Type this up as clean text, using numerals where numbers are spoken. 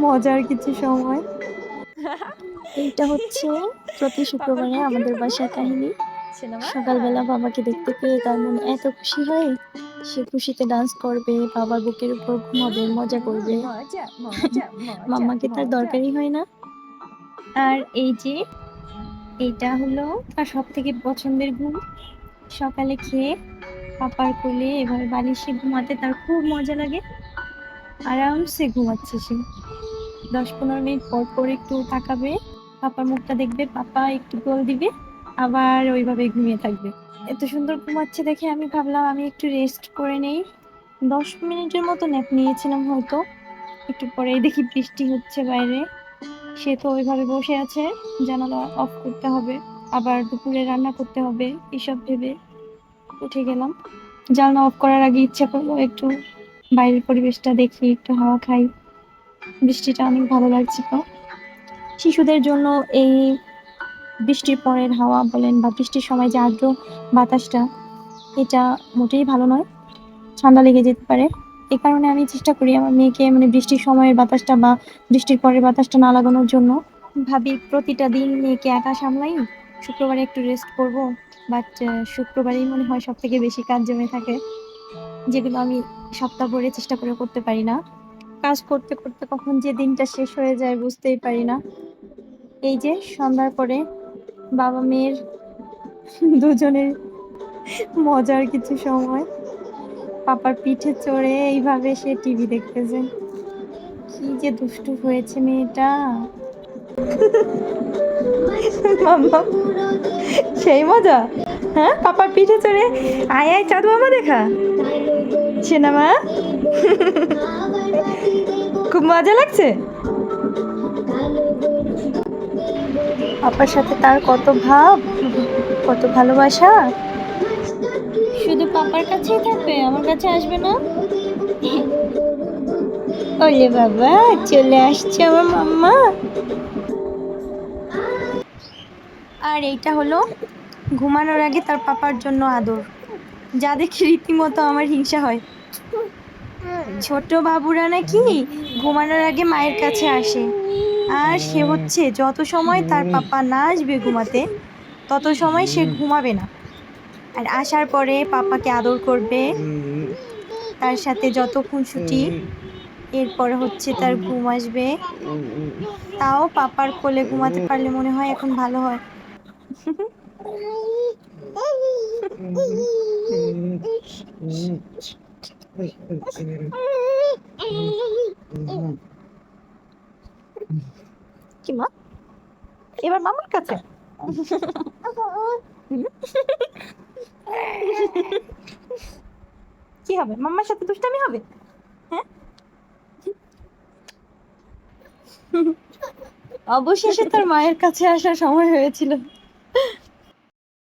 মজার কিছু সময়। এইটা হচ্ছে প্রতি শুক্রবারে আমাদের বাসার কাহিনী। সকালবেলা বাবাকে দেখতে পেয়ে তার মনে এত খুশি হয়, সে খুশিতে ডান্স করবে, বাবার বুকের উপর ঘুমাবে, মজা করবে। মাম্মাকে তার দরকারই হয় না। আর এই যে এইটা হলো তার সব থেকে পছন্দের ঘুম। সকালে খেয়ে পাপার কোলে এভাবে বালিশে ঘুমাতে তার খুব মজা লাগে। আরামসে ঘুমাচ্ছে সে। 10-15 মিনিট পর পর একটু তাকাবে, পাপার মুখটা দেখবে, পাপা একটু গোল দিবে, আবার ওইভাবে ঘুমিয়ে থাকবে। এত সুন্দর ঘুমাচ্ছে দেখে আমি ভাবলাম আমি একটু রেস্ট করে নেই। 10 মিনিটের মতো ন্যাপ নিয়েছিলাম হয়তো। একটু পরেই দেখি বৃষ্টি হচ্ছে বাইরে। সে তো ওইভাবে বসে আছে, জানালা অফ করতে হবে, আবার দুপুরে রান্না করতে হবে, এসব ভেবে উঠে গেলাম। জানলা অফ করার আগে ইচ্ছা করলো একটু বাইরের পরিবেশটা দেখি, একটু হাওয়া খাই। বৃষ্টিটা অনেক ভালো লাগছিল। শিশুদের জন্য এই বৃষ্টির পরের হাওয়া বলেন বা বৃষ্টির সময় যে আর্দ্র বাতাসটা, এটা মোটেই ভালো নয়, ঠান্ডা লেগে যেতে পারে। এই কারণে আমি চেষ্টা করি আমার মেয়েকে মানে বৃষ্টির সময়ের বাতাসটা বা বৃষ্টির পরের বাতাসটা না লাগানোর জন্য। ভাবি প্রতিটা দিন মেয়েকে একা সামলাই, শুক্রবারে একটু রেস্ট করব, বাট শুক্রবারেই মনে হয় সব থেকে বেশি কাজ জমে থাকে, যেগুলো আমি সপ্তাহ ভরে চেষ্টা করে করতে পারি না। কাজ করতে করতে কখন যে দিনটা শেষ হয়ে যায় বুঝতেই পারি না। এই যে সন্ধ্যার পরে বাবা মেয়ের দুজনের মজার কিছু সময়। পাপার পিঠে চড়ে এইভাবে সে টিভি দেখতেছে। কি যে দুষ্টু হয়েছে মেয়েটা। মাম্মা সেই মজা, হ্যাঁ পাপার পিঠে চড়ে আয় আয় চাঁদু মামা দেখা সিনেমা। খুব মজা লাগছে। পাপার সাথে তার কত ভাব, কত ভালোবাসা। শুধু পাপার কাছেই থাকবে, আমার কাছে আসবে না। ওলে বাবা চলে আসছে আমার মাম্মা। আর এইটা হলো ঘুমানোর আগে তার পাপার জন্য আদর, যা দেখে রীতিমতো আমার হিংসা হয়। ছোট বাবুরা নাকি ঘুমানোর আগে মায়ের কাছে আসে, আর সে হচ্ছে যত সময় তার পাপা না আসবে ঘুমাতে তত সময় সে ঘুমাবে না। আর আসার পরে পাপাকে আদর করবে, তার সাথে যত খুনসুটি, এরপরে হচ্ছে তার ঘুম আসবে। তাও পাপার কোলে ঘুমাতে পারলে মনে হয় এখন ভালো হয়। কি মা এবার মামার কাছে কি হবে, মাম্মার সাথে দুষ্টামি হবে? হ্যাঁ অবশেষে তার মায়ের কাছে আসার সময় হয়েছিল।